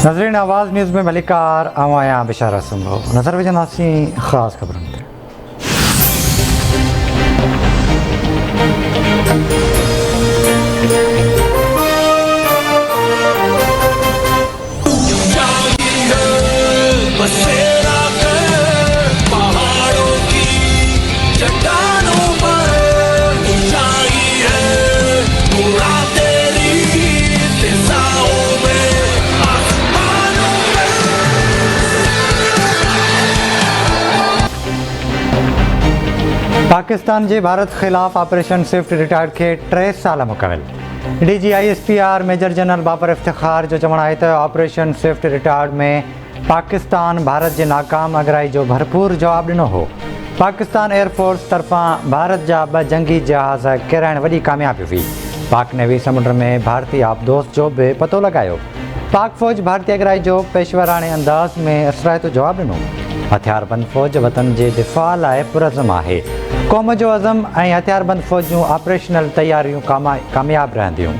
नजरीन आवाज़ न्यूज़ में मलिकार आवाया बिशारा सुन लो नजर विजनासी खास खबरों पर। पाकिस्तान के भारत खिलाफ ऑपरेशन स्विफ्ट रिटायर्ड के 3 साल मुकमिल। DGISPR major general Babar Iftikhar जो चवण है तो ऑपरेशन स्विफ्ट रिटायर्ड में पाकिस्तान भारत के नाकाम अगराई जो भरपूर जवाब दिनो हो। पाकिस्तान एयरफोर्स तरफा भारत जा 2 जंगी जहाज़ किराइण वही कामयाबी हुई। पाक नेवी समुंड में भारतीय आबदोश जो भी पतो लगायो। पाक फौज भारतीय अगराई जो पेशवराने अंदाज में असरायतो जवाब दिनो। हथियारबंद फौज वतन के दिफा लाए पुरज़म है। कौम जो अज़म और हथियारबंद फौजूं ऑपरेशनल तैयारियों कामयाब रहंदियूं।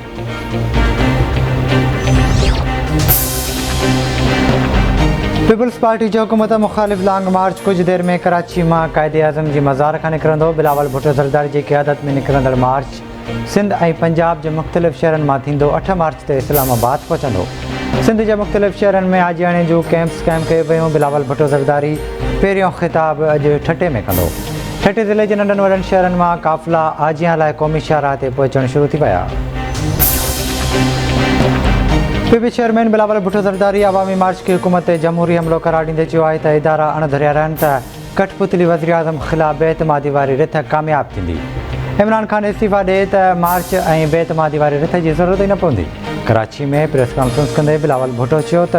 पीपल्स पार्टी जो हुकूमत मुखालिफ लॉन्ग मार्च कुछ देर में कराची में कायदे-ए-आज़म की मज़ार खां निकिरंदो। बिलावल भुट्टो ज़रदारी की क़यादत में निकिरंदड़ मार्च सिंध और पंजाब के मुख्तलिफ़ शहरन में थींदो। 8 मार्च ते इस्लामाबाद पहुंचंदो। सिंध के मुख्तलिफ़ शहरन में आजियाने जो कैंप्स कायम किए वयूं। बिलावल भुट्टो ज़रदारी पहिरियों खिताब अॼु ठटे में कंदो। ठटे ज़िले के नंढन वॾनि शहरन में काफ़िला आजिया लाइ क़ौमी शाहराह ते पहुचण शुरू थी विया। PB चेयरमैन बिलावल भुट्टो ज़रदारी अवामी मार्च की हुकूमत ते जमहूरी हमलो करार ॾींदे चयो आहे त इदारा अणधरिया रहनि त कठपुतली वज़ीर आज़म ख़िलाफ़ बेइतमादी वारी रिथ कामयाब थींदी। इमरान खान इस्तीफ़ा ॾिए त मार्च ऐं बेइतमादी वारी रिथ जी ज़रूरत ई न पवंदी। कराची में प्रेस कॉन्फ्रेंस कंदे बिलावल भुट्टो चयो त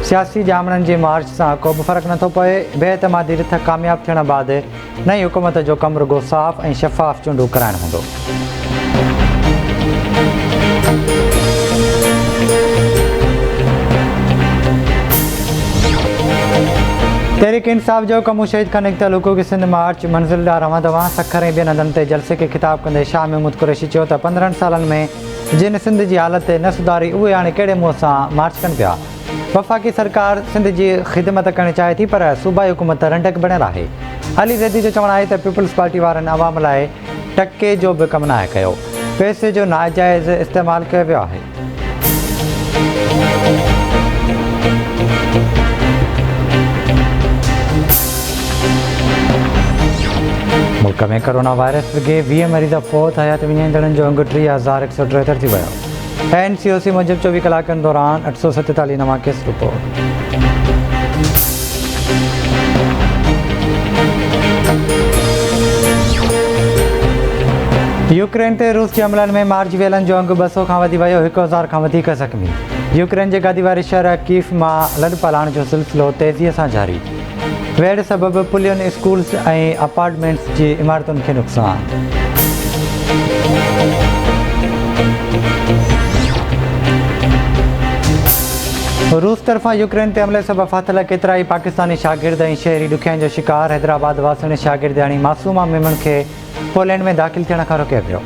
सियासी जामड़नि जे मार्च से को भी फ़र्क़ु नथो पए। बेइतमादी रिथ कामयाब थियण बाद नई हुकूमत जो कम रुगो साफ़ और शफ़ाफ़ चूंडू कराइण हूंदो। तहरीक इंसाफ जो कमू शहीद खान निकतल हुकूक सिंध मार्च मंजिल ॾांहुं रवां दवा सखर ऐं ॿियनि हंधनि ते जलसे के ख़िताब कंदे शाह महमूद कुरैशी चयो त 15 सालनि में जिन सिंध की हालत न सुधारी उहे हाणे कहिड़े मुंहं सां मार्च कनि पिया। वफ़ाक़ी सरकार सिंध की ख़िदमत करण चाहे थी पर सूबाई हुकूमत रंडक बणियल आहे। अली ज़ैदी जो चवण आहे त पीपल्स पार्टी वारनि अवाम लाइ टके जो भी कमु नाहे कयो। पैसे जो नाजाइज़ इस्तेमालु कयो वियो आहे। मुल्क में कोरोना वायरस के 20 मरीज़ फौत हयात विञाईंदड़नि जो अंग 30,173 थी वियो। NCOC मूजिब 24 कलाकनि दौरान 847 नवां केस रिपोर्ट। यूक्रेन ते रूस के हमलनि में मारिजी वियलनि जो अंग 200 खां वधी वियो। 1000 खां वधीक ज़ख़्मी। यूक्रेन के गादी वारे शहर कीव में लॾ पलाइण जो सिलसिलो तेज़ीअ सां जारी। वेड़ सबब पुलियनि स्कूल्स और अपार्टमेंट्स की इमारतुनि के नुक़सान। रूस तरफा यूक्रेन ते हमले सबब फाथल केतरा ही पाकिस्तानी शागिर्द और शहरी ॾुखियाईनि जो शिकार। हैदराबाद वासणी शागिर्दियाणी मासूमा मेमन के पोलैंड में दाख़िल थियण खां रोकियो पियो।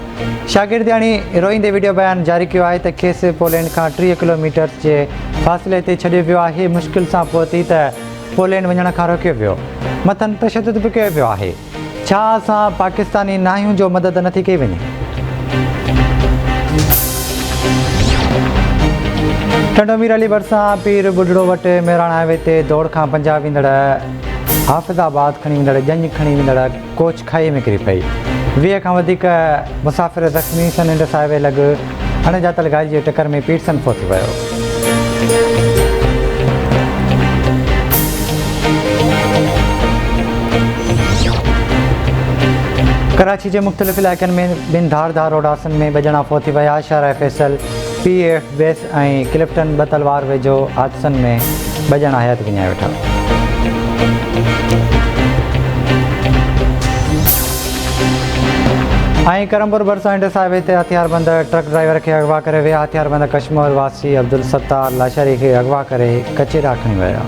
शागिर्दियाणी रोईंदे वीडियो बयान जारी किया है त खेसि पोलैंड का 30 किलोमीटर के फासले ते छॾियो वियो आहे। मुश्किल सां पहुती त पोलैंड वञण खां रोकियो वियो। मथनि तशदुद बि कयो वियो आहे। छा असां पाकिस्तानी न आहियूं जो मदद नथी कई वञे। टंडोमीर अली भरिसां पीर बुढड़ो वटि मेराण हाईवे ते दौड़ खां पंजाब ईंदड़ हाफ़िज़ाबाद खणी वेंदड़ जंज खणी वेंदड़ कोच खाई में किरी पई। 20 खां वधीक मुसाफ़िर ज़ख़्मी। सनिंडस हाईवे लॻ अणॼातल गाॾी जे टकर में पीटसन फौत थी वियो। कराची के मुख्तलिफ़ इलाक़नि में 2 धारदार रोडासन में 2 ॼणा फौत थी विया। शाहराह फैसल PF बेस और क्लिफ्टन 2 तलवार वेझो हादसनि में 2 ॼणा हयात विञाए वेठा। करमपुर भरिसां इंडस हाईवे ते हथियारबंद ट्रक ड्राइवर के अगवा करे विया। हथियारबंद कश्मीर वासी अब्दुल सत्तार लाशरी के अगवा करे कचेरा खणी विया।